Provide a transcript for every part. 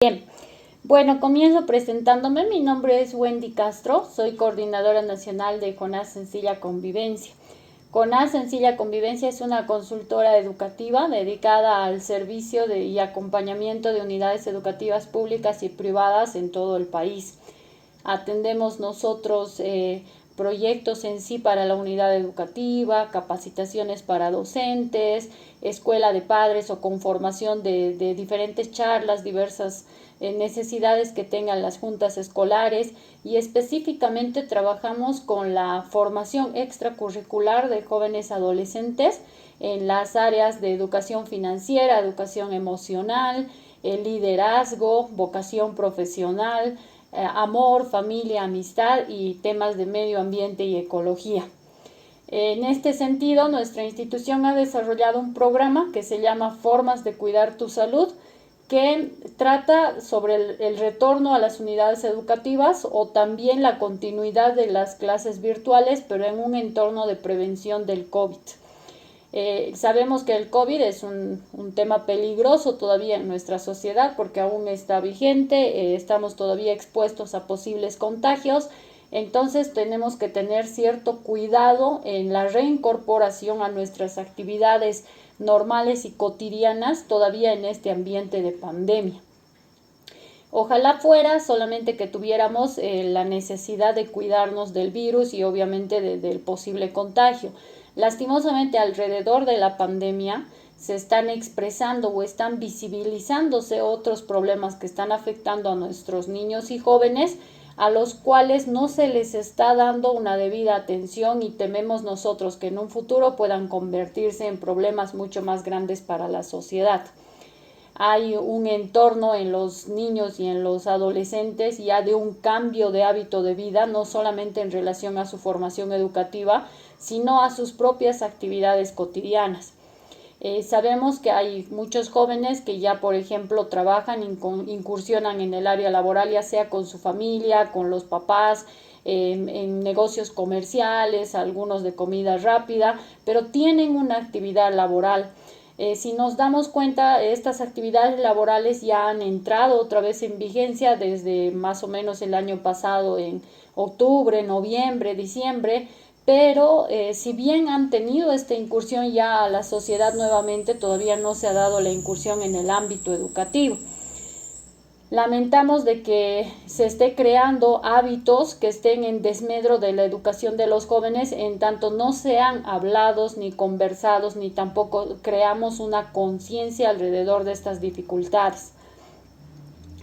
Bien, bueno, comienzo presentándome. Mi nombre es Wendy Castro, soy coordinadora nacional de CONAS Sencilla Convivencia. CONAS Sencilla Convivencia es una consultora educativa dedicada al servicio y acompañamiento de unidades educativas públicas y privadas en todo el país. Atendemos nosotros proyectos en sí para la unidad educativa, capacitaciones para docentes, escuela de padres o conformación de diferentes charlas, diversas necesidades que tengan las juntas escolares, y específicamente trabajamos con la formación extracurricular de jóvenes adolescentes en las áreas de educación financiera, educación emocional, liderazgo, vocación profesional, amor, familia, amistad y temas de medio ambiente y ecología. En este sentido, nuestra institución ha desarrollado un programa que se llama Formas de Cuidar tu Salud, que trata sobre el retorno a las unidades educativas o también la continuidad de las clases virtuales, pero en un entorno de prevención del COVID. Sabemos que el COVID es un tema peligroso todavía en nuestra sociedad porque aún está vigente, estamos todavía expuestos a posibles contagios, entonces tenemos que tener cierto cuidado en la reincorporación a nuestras actividades normales y cotidianas todavía en este ambiente de pandemia. Ojalá fuera solamente que tuviéramos la necesidad de cuidarnos del virus y obviamente del posible contagio. Lastimosamente, alrededor de la pandemia se están expresando o están visibilizándose otros problemas que están afectando a nuestros niños y jóvenes, a los cuales no se les está dando una debida atención, y tememos nosotros que en un futuro puedan convertirse en problemas mucho más grandes para la sociedad. Hay un entorno en los niños y en los adolescentes ya de un cambio de hábito de vida, no solamente en relación a su formación educativa, sino a sus propias actividades cotidianas. Sabemos que hay muchos jóvenes que ya, por ejemplo, trabajan, incursionan en el área laboral, ya sea con su familia, con los papás, en negocios comerciales, algunos de comida rápida, pero tienen una actividad laboral. Si nos damos cuenta, estas actividades laborales ya han entrado otra vez en vigencia desde más o menos el año pasado, en octubre, noviembre, diciembre, pero si bien han tenido esta incursión ya a la sociedad nuevamente, todavía no se ha dado la incursión en el ámbito educativo. Lamentamos de que se esté creando hábitos que estén en desmedro de la educación de los jóvenes, en tanto no sean hablados ni conversados, ni tampoco creamos una conciencia alrededor de estas dificultades.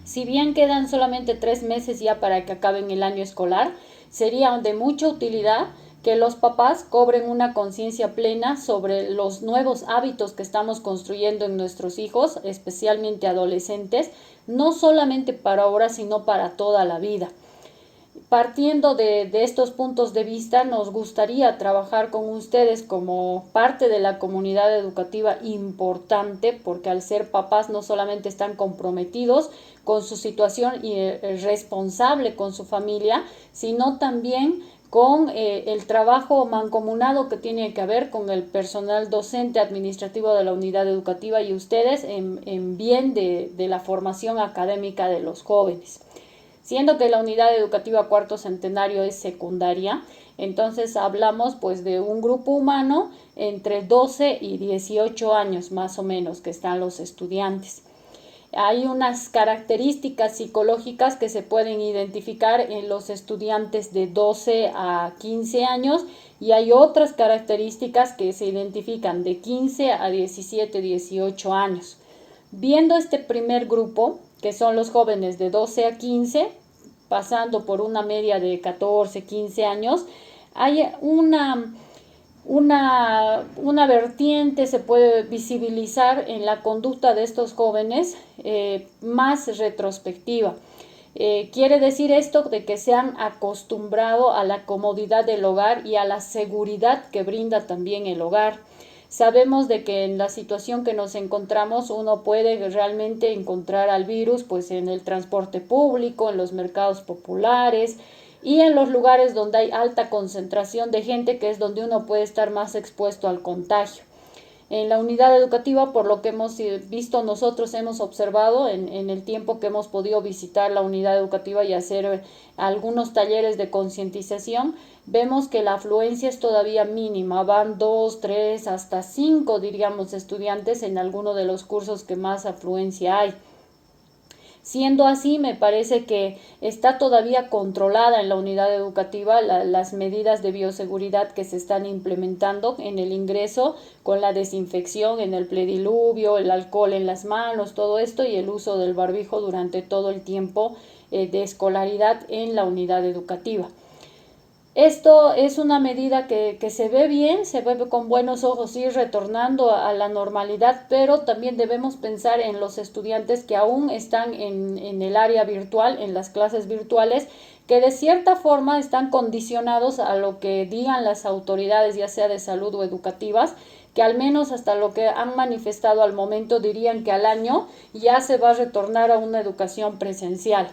Si bien quedan solamente 3 meses ya para que acaben el año escolar, sería de mucha utilidad que los papás cobren una conciencia plena sobre los nuevos hábitos que estamos construyendo en nuestros hijos, especialmente adolescentes, no solamente para ahora, sino para toda la vida. Partiendo de estos puntos de vista, nos gustaría trabajar con ustedes como parte de la comunidad educativa importante, porque al ser papás no solamente están comprometidos con su situación y responsable con su familia, sino también con el trabajo mancomunado que tiene que haber con el personal docente administrativo de la unidad educativa y ustedes en bien de la formación académica de los jóvenes. Siendo que la unidad educativa Cuarto Centenario es secundaria, entonces hablamos pues de un grupo humano entre 12 y 18 años más o menos que están los estudiantes. Hay unas características psicológicas que se pueden identificar en los estudiantes de 12 a 15 años y hay otras características que se identifican de 15 a 17, 18 años. Viendo este primer grupo, que son los jóvenes de 12 a 15, pasando por una media de 14, 15 años, hay una vertiente se puede visibilizar en la conducta de estos jóvenes más retrospectiva. Quiere decir esto de que se han acostumbrado a la comodidad del hogar y a la seguridad que brinda también el hogar. Sabemos de que en la situación que nos encontramos uno puede realmente encontrar al virus pues en el transporte público, en los mercados populares y en los lugares donde hay alta concentración de gente, que es donde uno puede estar más expuesto al contagio. En la unidad educativa, por lo que hemos visto nosotros, hemos observado en el tiempo que hemos podido visitar la unidad educativa y hacer algunos talleres de concientización, vemos que la afluencia es todavía mínima, van 2, 3, hasta 5, diríamos, estudiantes en alguno de los cursos que más afluencia hay. Siendo así, me parece que está todavía controlada en la unidad educativa las medidas de bioseguridad que se están implementando en el ingreso, con la desinfección en el prediluvio, el alcohol en las manos, todo esto, y el uso del barbijo durante todo el tiempo de escolaridad en la unidad educativa. Esto es una medida que se ve bien, se ve con buenos ojos ir retornando a la normalidad, pero también debemos pensar en los estudiantes que aún están en el área virtual, en las clases virtuales, que de cierta forma están condicionados a lo que digan las autoridades, ya sea de salud o educativas, que al menos hasta lo que han manifestado al momento dirían que al año ya se va a retornar a una educación presencial.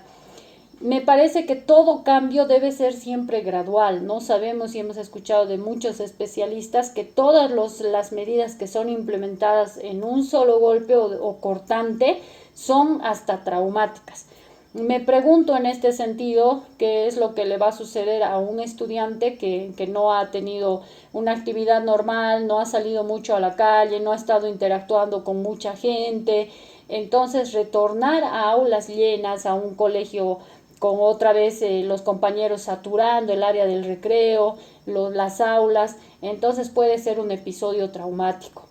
Me parece que todo cambio debe ser siempre gradual. No sabemos y hemos escuchado de muchos especialistas que todas las medidas que son implementadas en un solo golpe o cortante son hasta traumáticas. Me pregunto en este sentido qué es lo que le va a suceder a un estudiante que no ha tenido una actividad normal, no ha salido mucho a la calle, no ha estado interactuando con mucha gente. Entonces, retornar a aulas llenas, a un colegio con otra vez los compañeros saturando el área del recreo, las aulas, entonces puede ser un episodio traumático.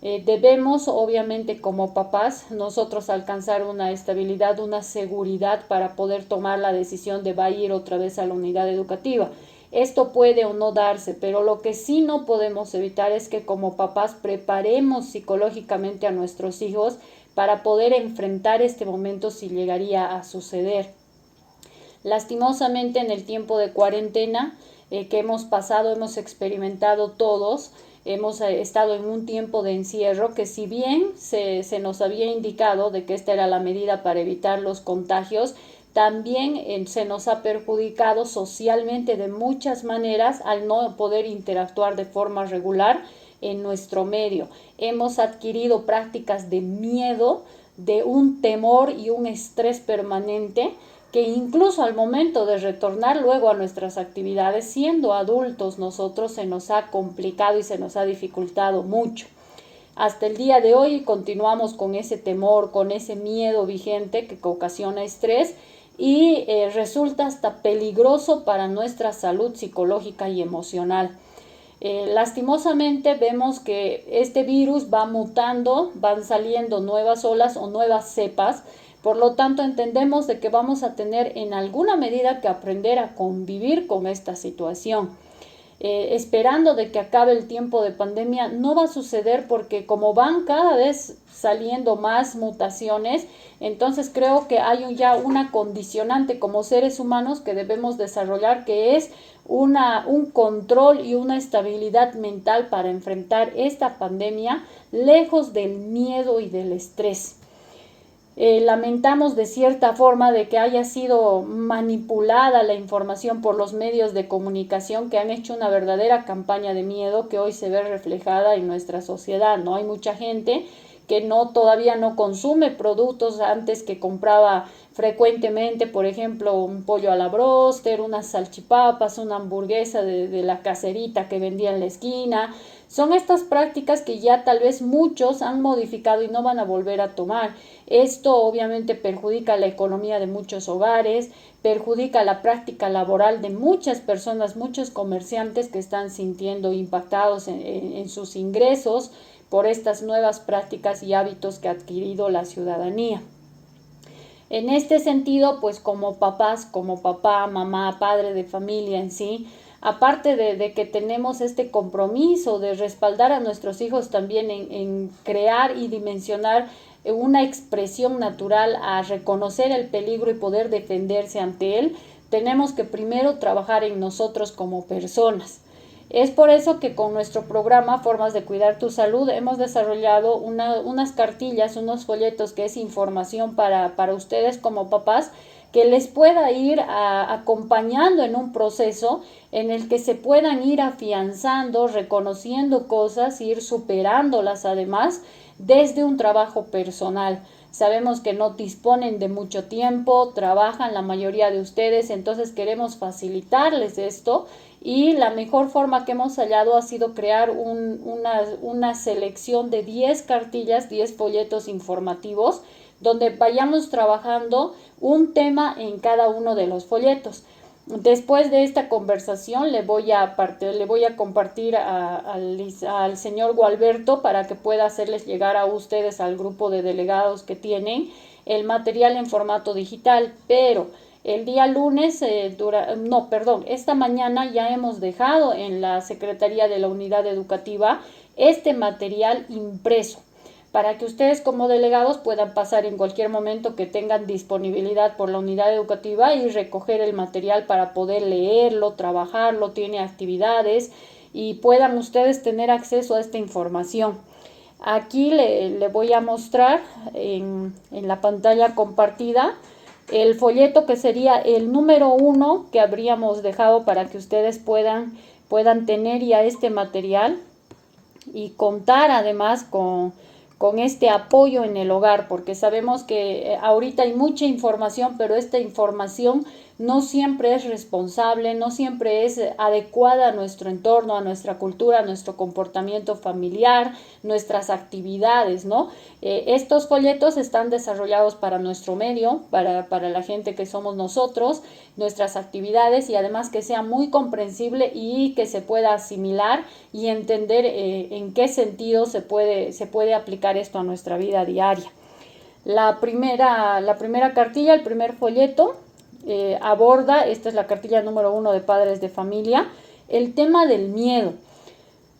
Debemos, obviamente, como papás, nosotros alcanzar una estabilidad, una seguridad para poder tomar la decisión de va a ir otra vez a la unidad educativa. Esto puede o no darse, pero lo que sí no podemos evitar es que como papás preparemos psicológicamente a nuestros hijos para poder enfrentar este momento si llegaría a suceder. Lastimosamente, en el tiempo de cuarentena que hemos pasado, hemos experimentado todos, hemos estado en un tiempo de encierro que, si bien se nos había indicado de que esta era la medida para evitar los contagios, también se nos ha perjudicado socialmente de muchas maneras al no poder interactuar de forma regular en nuestro medio. Hemos adquirido prácticas de miedo, de un temor y un estrés permanente, que incluso al momento de retornar luego a nuestras actividades, siendo adultos nosotros, se nos ha complicado y se nos ha dificultado mucho. Hasta el día de hoy continuamos con ese temor, con ese miedo vigente que ocasiona estrés y resulta hasta peligroso para nuestra salud psicológica y emocional. Lastimosamente vemos que este virus va mutando, van saliendo nuevas olas o nuevas cepas. Por lo tanto, entendemos de que vamos a tener en alguna medida que aprender a convivir con esta situación. Esperando de que acabe el tiempo de pandemia, no va a suceder porque como van cada vez saliendo más mutaciones, entonces creo que hay ya una condicionante como seres humanos que debemos desarrollar, que es un control y una estabilidad mental para enfrentar esta pandemia lejos del miedo y del estrés. Lamentamos de cierta forma de que haya sido manipulada la información por los medios de comunicación que han hecho una verdadera campaña de miedo que hoy se ve reflejada en nuestra sociedad, ¿no? Hay mucha gente que todavía no consume productos antes, que compraba frecuentemente, por ejemplo, un pollo a la bróster, unas salchipapas, una hamburguesa de la caserita que vendía en la esquina. Son estas prácticas que ya tal vez muchos han modificado y no van a volver a tomar. Esto obviamente perjudica la economía de muchos hogares, perjudica la práctica laboral de muchas personas, muchos comerciantes que están sintiendo impactados en sus ingresos por estas nuevas prácticas y hábitos que ha adquirido la ciudadanía. En este sentido, pues como papás, como papá, mamá, padre de familia en sí, aparte de que tenemos este compromiso de respaldar a nuestros hijos también en crear y dimensionar una expresión natural a reconocer el peligro y poder defenderse ante él, tenemos que primero trabajar en nosotros como personas. Es por eso que con nuestro programa Formas de Cuidar tu Salud hemos desarrollado unas cartillas, unos folletos que es información para ustedes como papás, que les pueda ir acompañando en un proceso en el que se puedan ir afianzando, reconociendo cosas, ir superándolas además desde un trabajo personal. Sabemos que no disponen de mucho tiempo, trabajan la mayoría de ustedes, entonces queremos facilitarles esto y la mejor forma que hemos hallado ha sido crear una selección de 10 cartillas, 10 folletos informativos donde vayamos trabajando un tema en cada uno de los folletos. Después de esta conversación le voy a compartir al señor Gualberto para que pueda hacerles llegar a ustedes, al grupo de delegados que tienen, el material en formato digital, pero el día lunes, esta mañana ya hemos dejado en la Secretaría de la Unidad Educativa este material impreso, para que ustedes como delegados puedan pasar en cualquier momento que tengan disponibilidad por la unidad educativa y recoger el material para poder leerlo, trabajarlo, tiene actividades y puedan ustedes tener acceso a esta información. Aquí le voy a mostrar en la pantalla compartida el folleto que sería el número 1 que habríamos dejado para que ustedes puedan tener ya este material y contar además con este apoyo en el hogar, porque sabemos que ahorita hay mucha información, pero esta información no siempre es responsable, no siempre es adecuada a nuestro entorno, a nuestra cultura, a nuestro comportamiento familiar, nuestras actividades, ¿no? Estos folletos están desarrollados para nuestro medio, para la gente que somos nosotros, nuestras actividades y además que sea muy comprensible y que se pueda asimilar y entender en qué sentido se puede aplicar esto a nuestra vida diaria. La primera cartilla, el primer folleto, aborda, esta es la cartilla número 1 de Padres de Familia, el tema del miedo.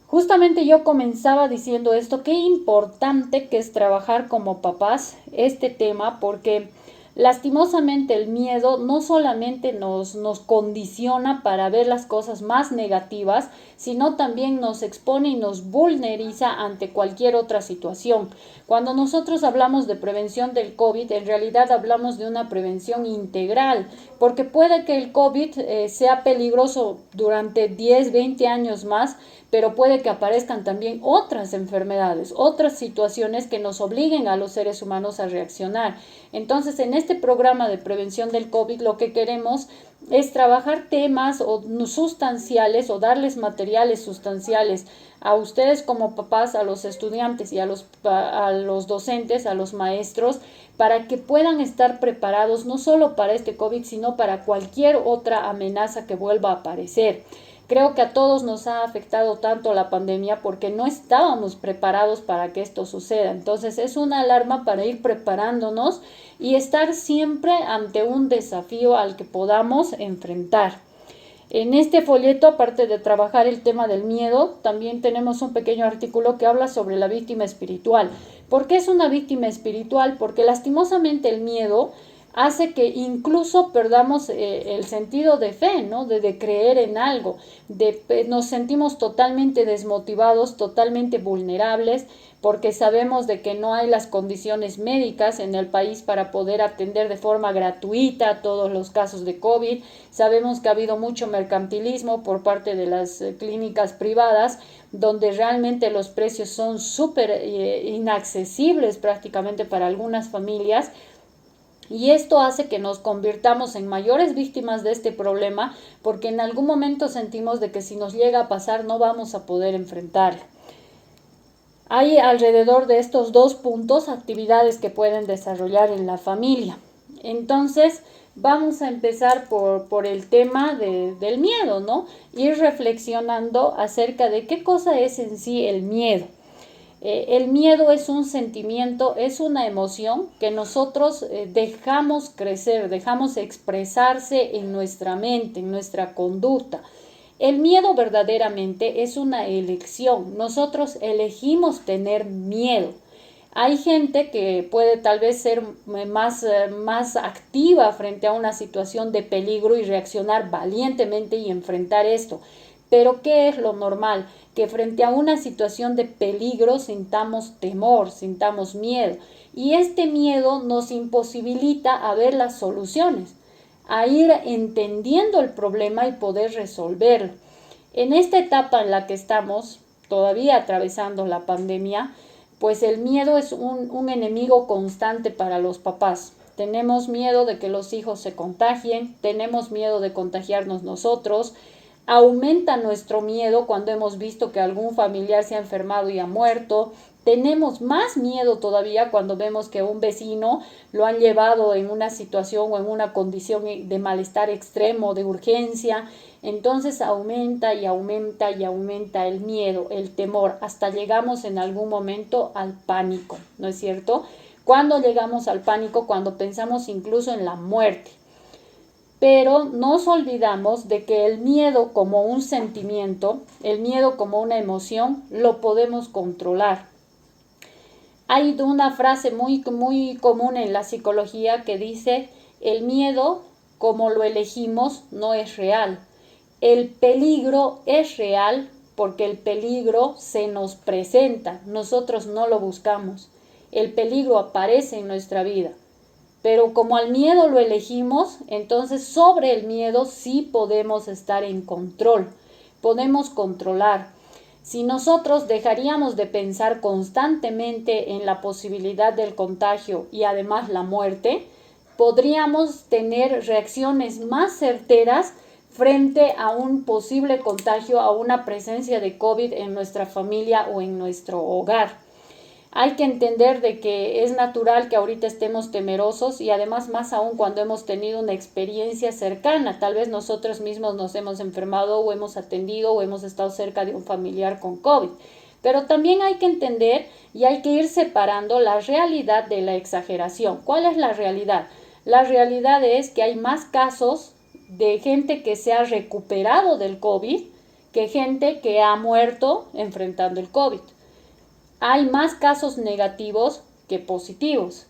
Justamente yo comenzaba diciendo esto, qué importante que es trabajar como papás este tema, porque lastimosamente el miedo no solamente nos condiciona para ver las cosas más negativas, sino también nos expone y nos vulneriza ante cualquier otra situación. Cuando nosotros hablamos de prevención del COVID, en realidad hablamos de una prevención integral, porque puede que el COVID sea peligroso durante 10, 20 años más, pero puede que aparezcan también otras enfermedades, otras situaciones que nos obliguen a los seres humanos a reaccionar. Entonces, en este programa de prevención del COVID, lo que queremos es trabajar temas sustanciales o darles materiales sustanciales a ustedes como papás, a los estudiantes y a los docentes, a los maestros, para que puedan estar preparados no solo para este COVID, sino para cualquier otra amenaza que vuelva a aparecer. Creo que a todos nos ha afectado tanto la pandemia porque no estábamos preparados para que esto suceda. Entonces es una alarma para ir preparándonos y estar siempre ante un desafío al que podamos enfrentar. En este folleto, aparte de trabajar el tema del miedo, también tenemos un pequeño artículo que habla sobre la víctima espiritual. ¿Por qué es una víctima espiritual? Porque lastimosamente el miedo hace que incluso perdamos el sentido de fe, ¿no? De creer en algo, nos sentimos totalmente desmotivados, totalmente vulnerables, porque sabemos de que no hay las condiciones médicas en el país para poder atender de forma gratuita todos los casos de COVID. Sabemos que ha habido mucho mercantilismo por parte de las clínicas privadas, donde realmente los precios son súper inaccesibles prácticamente para algunas familias. Y esto hace que nos convirtamos en mayores víctimas de este problema, porque en algún momento sentimos de que si nos llega a pasar no vamos a poder enfrentarlo. Hay alrededor de estos 2 puntos actividades que pueden desarrollar en la familia. Entonces vamos a empezar por el tema del miedo, ¿no? Ir reflexionando acerca de qué cosa es en sí el miedo. El miedo es un sentimiento, es una emoción que nosotros dejamos crecer, dejamos expresarse en nuestra mente, en nuestra conducta. El miedo verdaderamente es una elección. Nosotros elegimos tener miedo. Hay gente que puede tal vez ser más activa frente a una situación de peligro y reaccionar valientemente y enfrentar esto. Pero ¿qué es lo normal? Que frente a una situación de peligro sintamos temor, sintamos miedo. Y este miedo nos imposibilita a ver las soluciones, a ir entendiendo el problema y poder resolverlo. En esta etapa en la que estamos, todavía atravesando la pandemia, pues el miedo es un enemigo constante para los papás. Tenemos miedo de que los hijos se contagien, tenemos miedo de contagiarnos nosotros. Aumenta nuestro miedo cuando hemos visto que algún familiar se ha enfermado y ha muerto. Tenemos más miedo todavía cuando vemos que un vecino lo han llevado en una situación o en una condición de malestar extremo, de urgencia. Entonces aumenta y aumenta y aumenta el miedo, el temor, hasta llegamos en algún momento al pánico, ¿no es cierto? Cuando llegamos al pánico, cuando pensamos incluso en la muerte. Pero nos olvidamos de que el miedo como un sentimiento, el miedo como una emoción, lo podemos controlar. Hay una frase muy común en la psicología que dice: el miedo, como lo elegimos, no es real. El peligro es real porque el peligro se nos presenta, nosotros no lo buscamos. El peligro aparece en nuestra vida. Pero como al miedo lo elegimos, entonces sobre el miedo sí podemos estar en control, podemos controlar. Si nosotros dejaríamos de pensar constantemente en la posibilidad del contagio y además la muerte, podríamos tener reacciones más certeras frente a un posible contagio, a una presencia de COVID en nuestra familia o en nuestro hogar. Hay que entender de que es natural que ahorita estemos temerosos y además más aún cuando hemos tenido una experiencia cercana. Tal vez nosotros mismos nos hemos enfermado o hemos atendido o hemos estado cerca de un familiar con COVID. Pero también hay que entender y hay que ir separando la realidad de la exageración. ¿Cuál es la realidad? La realidad es que hay más casos de gente que se ha recuperado del COVID que gente que ha muerto enfrentando el COVID. Hay más casos negativos que positivos.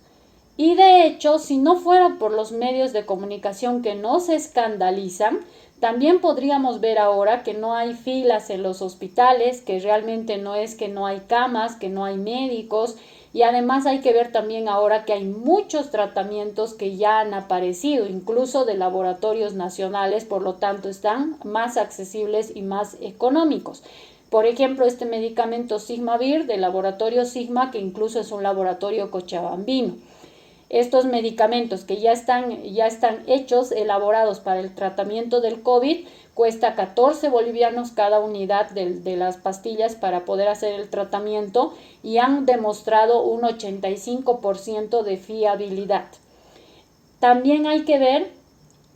Y de hecho, si no fuera por los medios de comunicación que nos escandalizan, también podríamos ver ahora que no hay filas en los hospitales, que realmente no es que no hay camas, que no hay médicos. Y además hay que ver también ahora que hay muchos tratamientos que ya han aparecido, incluso de laboratorios nacionales, por lo tanto están más accesibles y más económicos. Por ejemplo, este medicamento Sigmavir del laboratorio Sigma, que incluso es un laboratorio cochabambino. Estos medicamentos que ya están hechos, elaborados para el tratamiento del COVID, cuesta 14 bolivianos cada unidad de las pastillas para poder hacer el tratamiento y han demostrado un 85% de fiabilidad. También hay que ver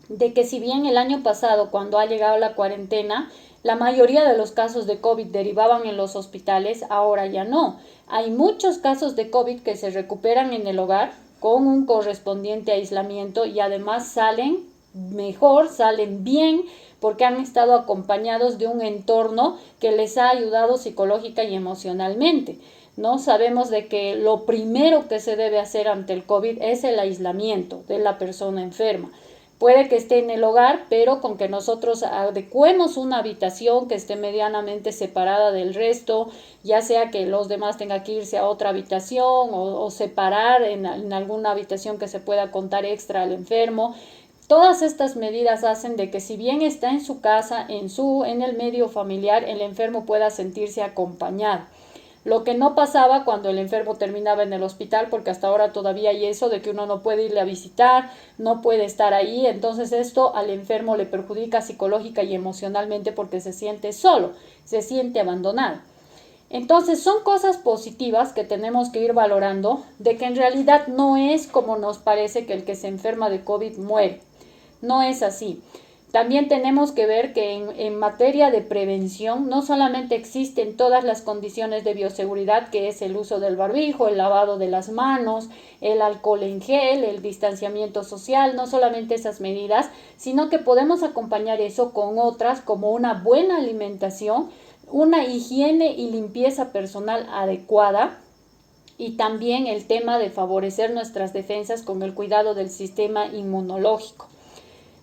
de que si bien el año pasado, cuando ha llegado la cuarentena, la mayoría de los casos de COVID derivaban en los hospitales, ahora ya no. Hay muchos casos de COVID que se recuperan en el hogar con un correspondiente aislamiento y además salen mejor, salen bien, porque han estado acompañados de un entorno que les ha ayudado psicológica y emocionalmente. ¿No? Sabemos de que lo primero que se debe hacer ante el COVID es el aislamiento de la persona enferma. Puede que esté en el hogar, pero con que nosotros adecuemos una habitación que esté medianamente separada del resto, ya sea que los demás tengan que irse a otra habitación o separar en alguna habitación que se pueda contar extra al enfermo. Todas estas medidas hacen de que si bien está en su casa, en el medio familiar, el enfermo pueda sentirse acompañado. Lo que no pasaba cuando el enfermo terminaba en el hospital, porque hasta ahora todavía hay eso de que uno no puede irle a visitar, no puede estar ahí, entonces esto al enfermo le perjudica psicológica y emocionalmente porque se siente solo, se siente abandonado. Entonces son cosas positivas que tenemos que ir valorando, de que en realidad no es como nos parece que el que se enferma de COVID muere, no es así. También tenemos que ver que en materia de prevención no solamente existen todas las condiciones de bioseguridad, que es el uso del barbijo, el lavado de las manos, el alcohol en gel, el distanciamiento social, no solamente esas medidas, sino que podemos acompañar eso con otras como una buena alimentación, una higiene y limpieza personal adecuada y también el tema de favorecer nuestras defensas con el cuidado del sistema inmunológico.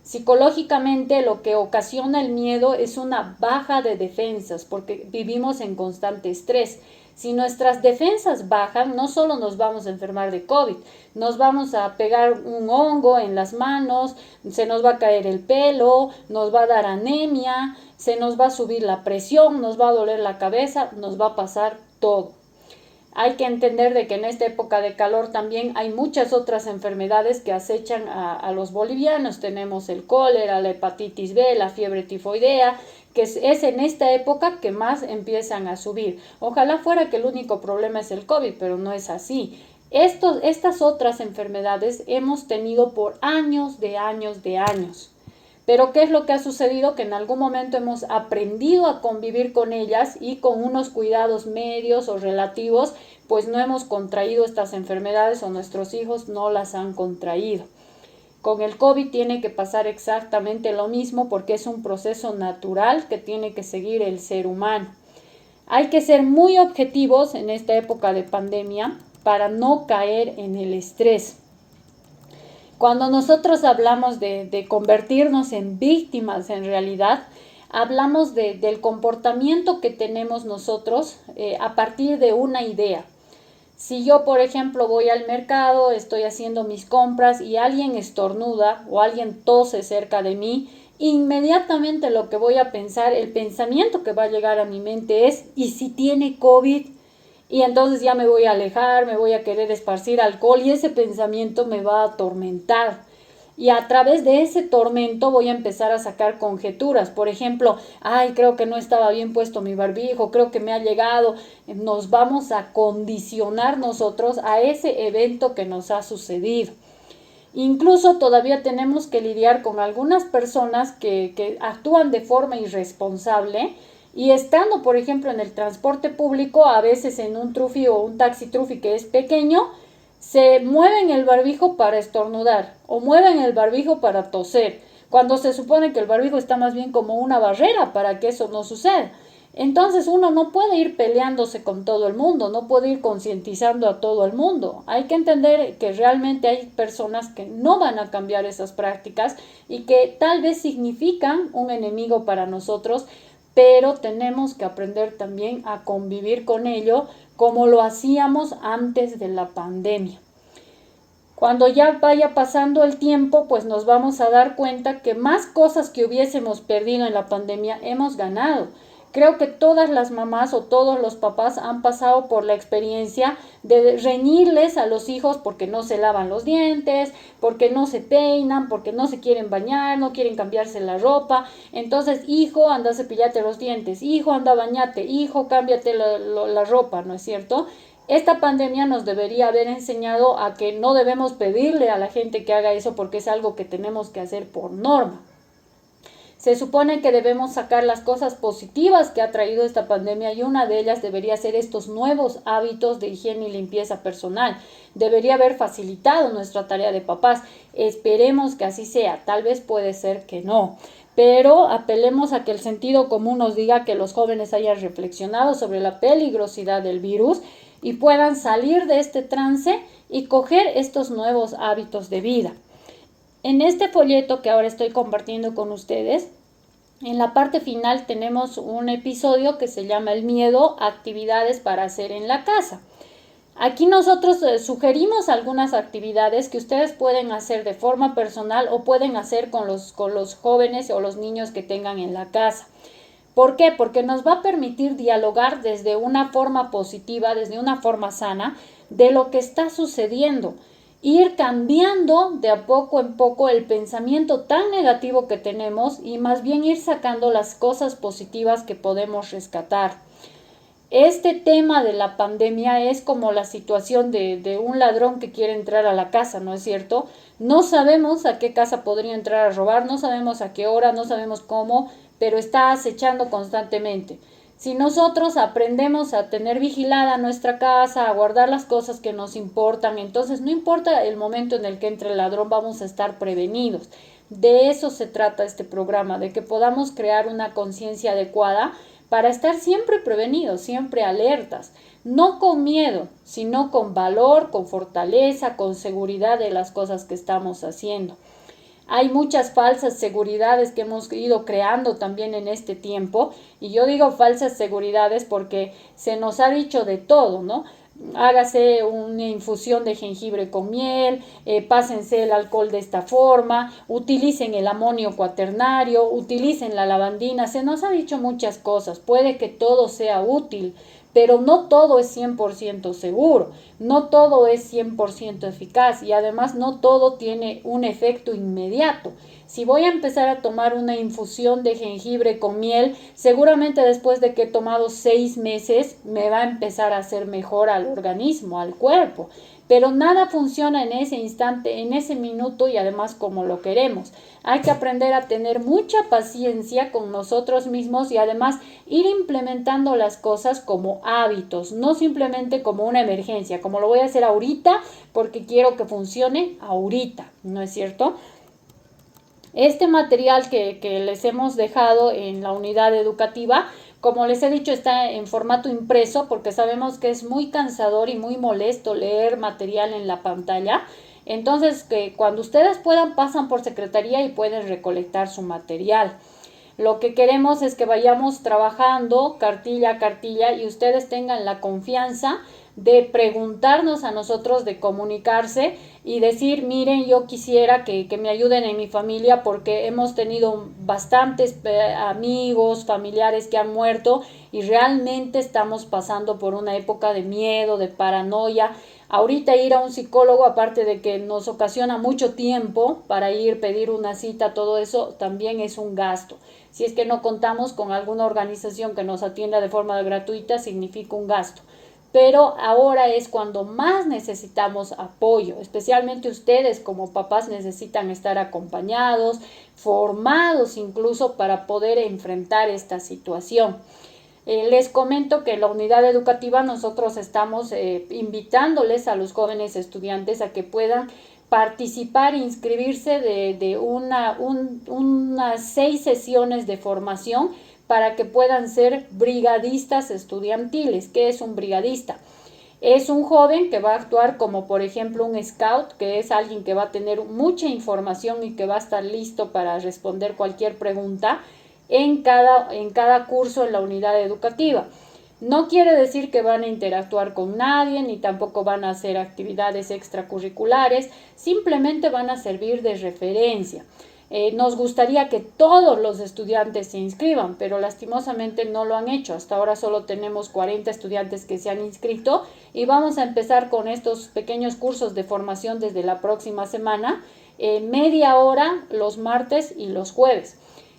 Psicológicamente lo que ocasiona el miedo es una baja de defensas porque vivimos en constante estrés. Si nuestras defensas bajan, no solo nos vamos a enfermar de COVID, nos vamos a pegar un hongo en las manos, se nos va a caer el pelo, nos va a dar anemia, se nos va a subir la presión, nos va a doler la cabeza, nos va a pasar todo. Hay que entender de que en esta época de calor también hay muchas otras enfermedades que acechan a los bolivianos. Tenemos el cólera, la hepatitis B, la fiebre tifoidea, que es en esta época que más empiezan a subir. Ojalá fuera que el único problema es el COVID, pero no es así. Estas otras enfermedades hemos tenido por años de años. Pero ¿qué es lo que ha sucedido? Que en algún momento hemos aprendido a convivir con ellas y con unos cuidados medios o relativos, pues no hemos contraído estas enfermedades o nuestros hijos no las han contraído. Con el COVID tiene que pasar exactamente lo mismo porque es un proceso natural que tiene que seguir el ser humano. Hay que ser muy objetivos en esta época de pandemia para no caer en el estrés. Cuando nosotros hablamos de convertirnos en víctimas, en realidad, hablamos del comportamiento que tenemos nosotros a partir de una idea. Si yo, por ejemplo, voy al mercado, estoy haciendo mis compras y alguien estornuda o alguien tose cerca de mí, inmediatamente lo que voy a pensar, el pensamiento que va a llegar a mi mente es, ¿y si tiene COVID? Y entonces ya me voy a alejar, me voy a querer esparcir alcohol y ese pensamiento me va a atormentar. Y a través de ese tormento voy a empezar a sacar conjeturas. Por ejemplo, creo que no estaba bien puesto mi barbijo, creo que me ha llegado. Nos vamos a condicionar nosotros a ese evento que nos ha sucedido. Incluso todavía tenemos que lidiar con algunas personas que actúan de forma irresponsable y estando, por ejemplo, en el transporte público, a veces en un trufi o un taxi trufi que es pequeño, se mueven el barbijo para estornudar o mueven el barbijo para toser, cuando se supone que el barbijo está más bien como una barrera para que eso no suceda. Entonces uno no puede ir peleándose con todo el mundo, no puede ir concientizando a todo el mundo. Hay que entender que realmente hay personas que no van a cambiar esas prácticas y que tal vez significan un enemigo para nosotros, pero tenemos que aprender también a convivir con ello como lo hacíamos antes de la pandemia. Cuando ya vaya pasando el tiempo, pues nos vamos a dar cuenta que más cosas que hubiésemos perdido en la pandemia hemos ganado. Creo que todas las mamás o todos los papás han pasado por la experiencia de reñirles a los hijos porque no se lavan los dientes, porque no se peinan, porque no se quieren bañar, no quieren cambiarse la ropa. Entonces, hijo, anda a cepillarte los dientes, hijo, anda a bañarte, hijo, cámbiate la ropa, ¿no es cierto? Esta pandemia nos debería haber enseñado a que no debemos pedirle a la gente que haga eso porque es algo que tenemos que hacer por norma. Se supone que debemos sacar las cosas positivas que ha traído esta pandemia y una de ellas debería ser estos nuevos hábitos de higiene y limpieza personal. Debería haber facilitado nuestra tarea de papás. Esperemos que así sea. Tal vez puede ser que no. Pero apelemos a que el sentido común nos diga que los jóvenes hayan reflexionado sobre la peligrosidad del virus y puedan salir de este trance y coger estos nuevos hábitos de vida. En este folleto que ahora estoy compartiendo con ustedes, en la parte final tenemos un episodio que se llama El miedo, actividades para hacer en la casa. Aquí nosotros sugerimos algunas actividades que ustedes pueden hacer de forma personal o pueden hacer con los jóvenes o los niños que tengan en la casa. ¿Por qué? Porque nos va a permitir dialogar desde una forma positiva, desde una forma sana, de lo que está sucediendo. Ir cambiando de a poco en poco el pensamiento tan negativo que tenemos y más bien ir sacando las cosas positivas que podemos rescatar. Este tema de la pandemia es como la situación de un ladrón que quiere entrar a la casa, ¿no es cierto? No sabemos a qué casa podría entrar a robar, no sabemos a qué hora, no sabemos cómo, pero está acechando constantemente. Si nosotros aprendemos a tener vigilada nuestra casa, a guardar las cosas que nos importan, entonces no importa el momento en el que entre el ladrón, vamos a estar prevenidos. De eso se trata este programa, de que podamos crear una conciencia adecuada para estar siempre prevenidos, siempre alertas, no con miedo, sino con valor, con fortaleza, con seguridad de las cosas que estamos haciendo. Hay muchas falsas seguridades que hemos ido creando también en este tiempo, y yo digo falsas seguridades porque se nos ha dicho de todo, ¿no? Hágase una infusión de jengibre con miel, pásense el alcohol de esta forma, utilicen el amonio cuaternario, utilicen la lavandina, se nos ha dicho muchas cosas, puede que todo sea útil, pero no todo es 100% seguro, no todo es 100% eficaz y además no todo tiene un efecto inmediato. Si voy a empezar a tomar una infusión de jengibre con miel, seguramente después de que he tomado 6 meses me va a empezar a hacer mejor al organismo, al cuerpo. Pero nada funciona en ese instante, en ese minuto y además como lo queremos. Hay que aprender a tener mucha paciencia con nosotros mismos y además ir implementando las cosas como hábitos, no simplemente como una emergencia, como lo voy a hacer ahorita porque quiero que funcione ahorita, ¿no es cierto? Este material que les hemos dejado en la unidad educativa, como les he dicho, está en formato impreso porque sabemos que es muy cansador y muy molesto leer material en la pantalla. Entonces, que cuando ustedes puedan, pasan por secretaría y pueden recolectar su material. Lo que queremos es que vayamos trabajando cartilla a cartilla y ustedes tengan la confianza de preguntarnos a nosotros, de comunicarse y decir, miren, yo quisiera que me ayuden en mi familia porque hemos tenido bastantes amigos, familiares que han muerto y realmente estamos pasando por una época de miedo, de paranoia. Ahorita ir a un psicólogo, aparte de que nos ocasiona mucho tiempo para ir, pedir una cita, todo eso también es un gasto. Si es que no contamos con alguna organización que nos atienda de forma gratuita, significa un gasto. Pero ahora es cuando más necesitamos apoyo, especialmente ustedes como papás necesitan estar acompañados, formados incluso para poder enfrentar esta situación. Les comento que en la unidad educativa nosotros estamos invitándoles a los jóvenes estudiantes a que puedan participar, inscribirse de unas 6 sesiones de formación para que puedan ser brigadistas estudiantiles. ¿Qué es un brigadista? Es un joven que va a actuar como, por ejemplo, un scout, que es alguien que va a tener mucha información y que va a estar listo para responder cualquier pregunta en cada curso en la unidad educativa. No quiere decir que van a interactuar con nadie, ni tampoco van a hacer actividades extracurriculares, simplemente van a servir de referencia. Nos gustaría que todos los estudiantes se inscriban, pero lastimosamente no lo han hecho. Hasta ahora solo tenemos 40 estudiantes que se han inscrito y vamos a empezar con estos pequeños cursos de formación desde la próxima semana, media hora los martes y los jueves.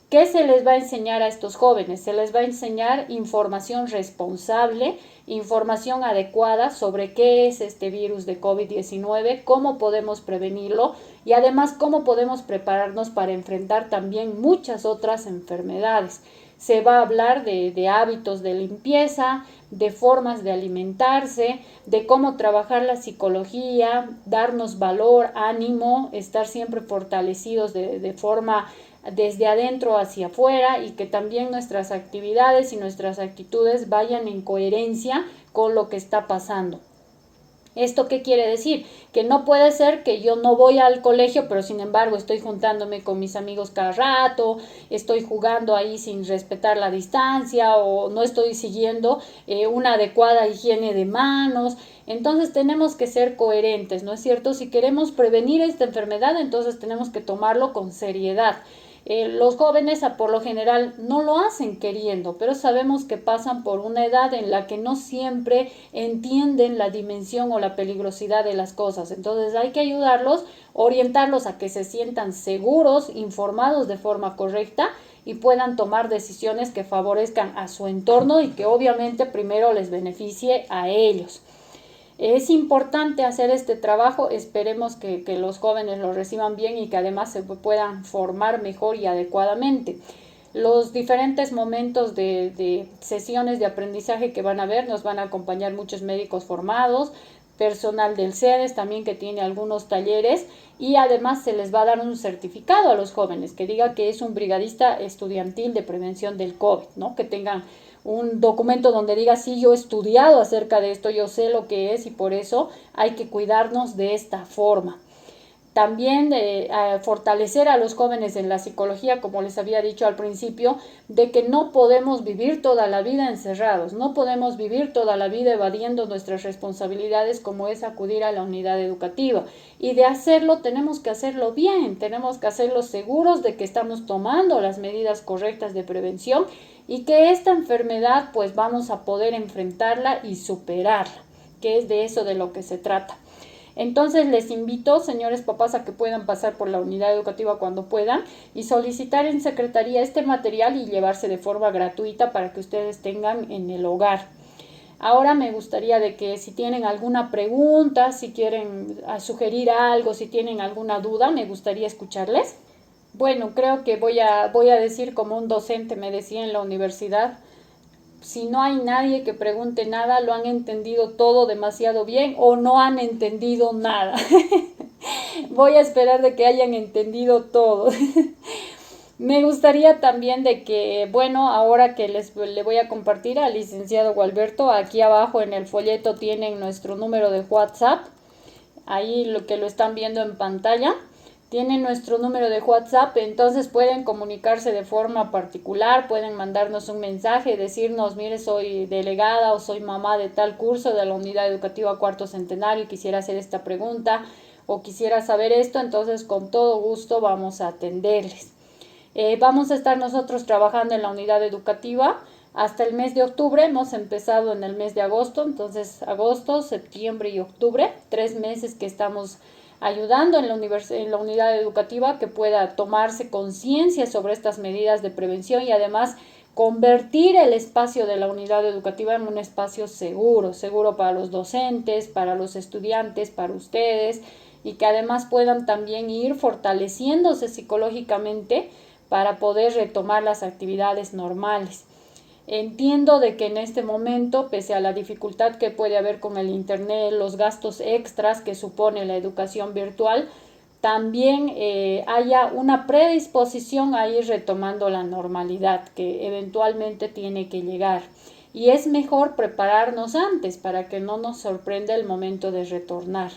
¿Qué se les va a enseñar a estos jóvenes? Se les va a enseñar información responsable, información adecuada sobre qué es este virus de COVID-19, cómo podemos prevenirlo y además cómo podemos prepararnos para enfrentar también muchas otras enfermedades. Se va a hablar de hábitos de limpieza, de formas de alimentarse, de cómo trabajar la psicología, darnos valor, ánimo, estar siempre fortalecidos de forma desde adentro hacia afuera y que también nuestras actividades y nuestras actitudes vayan en coherencia con lo que está pasando. ¿Esto qué quiere decir? Que no puede ser que yo no voy al colegio, pero sin embargo estoy juntándome con mis amigos cada rato, estoy jugando ahí sin respetar la distancia o no estoy siguiendo una adecuada higiene de manos. Entonces tenemos que ser coherentes, ¿no es cierto? Si queremos prevenir esta enfermedad, entonces tenemos que tomarlo con seriedad. Los jóvenes por lo general no lo hacen queriendo, pero sabemos que pasan por una edad en la que no siempre entienden la dimensión o la peligrosidad de las cosas. Entonces hay que ayudarlos, orientarlos a que se sientan seguros, informados de forma correcta y puedan tomar decisiones que favorezcan a su entorno y que obviamente primero les beneficie a ellos. Es importante hacer este trabajo, esperemos que los jóvenes lo reciban bien y que además se puedan formar mejor y adecuadamente. Los diferentes momentos de sesiones de aprendizaje que van a haber, nos van a acompañar muchos médicos formados, personal del CEDES también que tiene algunos talleres y además se les va a dar un certificado a los jóvenes que diga que es un brigadista estudiantil de prevención del COVID, ¿no? Que tengan un documento donde diga, sí, yo he estudiado acerca de esto, yo sé lo que es y por eso hay que cuidarnos de esta forma. También fortalecer a los jóvenes en la psicología, como les había dicho al principio, de que no podemos vivir toda la vida encerrados, no podemos vivir toda la vida evadiendo nuestras responsabilidades como es acudir a la unidad educativa. Y de hacerlo tenemos que hacerlo bien, tenemos que hacerlo seguros de que estamos tomando las medidas correctas de prevención y que esta enfermedad pues vamos a poder enfrentarla y superarla, que es de eso de lo que se trata. Entonces les invito, señores papás, a que puedan pasar por la unidad educativa cuando puedan y solicitar en secretaría este material y llevarse de forma gratuita para que ustedes tengan en el hogar. Ahora me gustaría de que si tienen alguna pregunta, si quieren sugerir algo, si tienen alguna duda, me gustaría escucharles. Bueno, creo que voy a decir como un docente me decía en la universidad, si no hay nadie que pregunte nada, lo han entendido todo demasiado bien o no han entendido nada. Voy a esperar de que hayan entendido todo. Me gustaría también de que, bueno, ahora que le voy a compartir al licenciado Gualberto, aquí abajo en el folleto tienen nuestro número de WhatsApp, ahí lo que lo están viendo en pantalla. Tienen nuestro número de WhatsApp, entonces pueden comunicarse de forma particular, pueden mandarnos un mensaje, decirnos, mire, soy delegada o soy mamá de tal curso de la Unidad Educativa Cuarto Centenario y quisiera hacer esta pregunta o quisiera saber esto, entonces con todo gusto vamos a atenderles. Vamos a estar nosotros trabajando en la unidad educativa hasta el mes de octubre. Hemos empezado en el mes de agosto, entonces agosto, septiembre y octubre, 3 meses que estamos ayudando en la unidad educativa que pueda tomarse conciencia sobre estas medidas de prevención y además convertir el espacio de la unidad educativa en un espacio seguro, seguro para los docentes, para los estudiantes, para ustedes, y que además puedan también ir fortaleciéndose psicológicamente para poder retomar las actividades normales. Entiendo de que en este momento, pese a la dificultad que puede haber con el internet, los gastos extras que supone la educación virtual, también haya una predisposición a ir retomando la normalidad que eventualmente tiene que llegar. Y es mejor prepararnos antes para que no nos sorprenda el momento de retornar.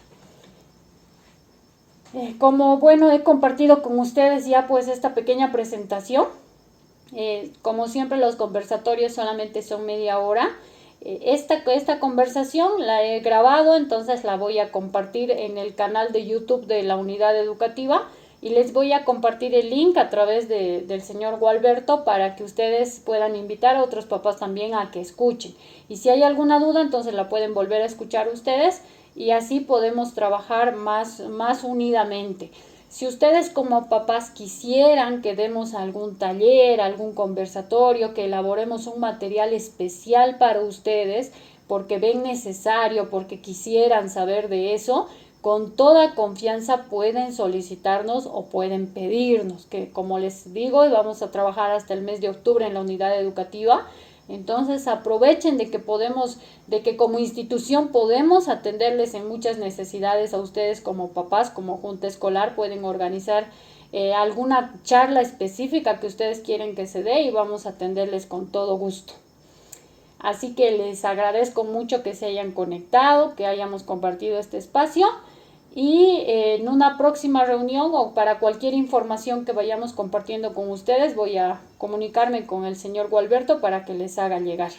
Como bueno, he compartido con ustedes ya pues esta pequeña presentación. Como siempre los conversatorios solamente son media hora. Esta conversación la he grabado, entonces la voy a compartir en el canal de YouTube de la unidad educativa y les voy a compartir el link a través del señor Gualberto para que ustedes puedan invitar a otros papás también a que escuchen. Y si hay alguna duda, entonces la pueden volver a escuchar ustedes y así podemos trabajar más unidamente. Si ustedes como papás quisieran que demos algún taller, algún conversatorio, que elaboremos un material especial para ustedes, porque ven necesario, porque quisieran saber de eso, con toda confianza pueden solicitarnos o pueden pedirnos, que como les digo, vamos a trabajar hasta el mes de octubre en la unidad educativa. Entonces aprovechen de que como institución podemos atenderles en muchas necesidades a ustedes como papás, como junta escolar, pueden organizar alguna charla específica que ustedes quieren que se dé y vamos a atenderles con todo gusto. Así que les agradezco mucho que se hayan conectado, que hayamos compartido este espacio. Y en una próxima reunión o para cualquier información que vayamos compartiendo con ustedes, voy a comunicarme con el señor Gualberto para que les haga llegar.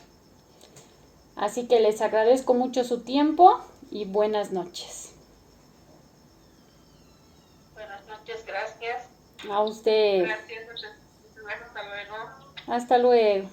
Así que les agradezco mucho su tiempo y buenas noches. Buenas noches, gracias. A usted. Gracias, hasta luego. Hasta luego.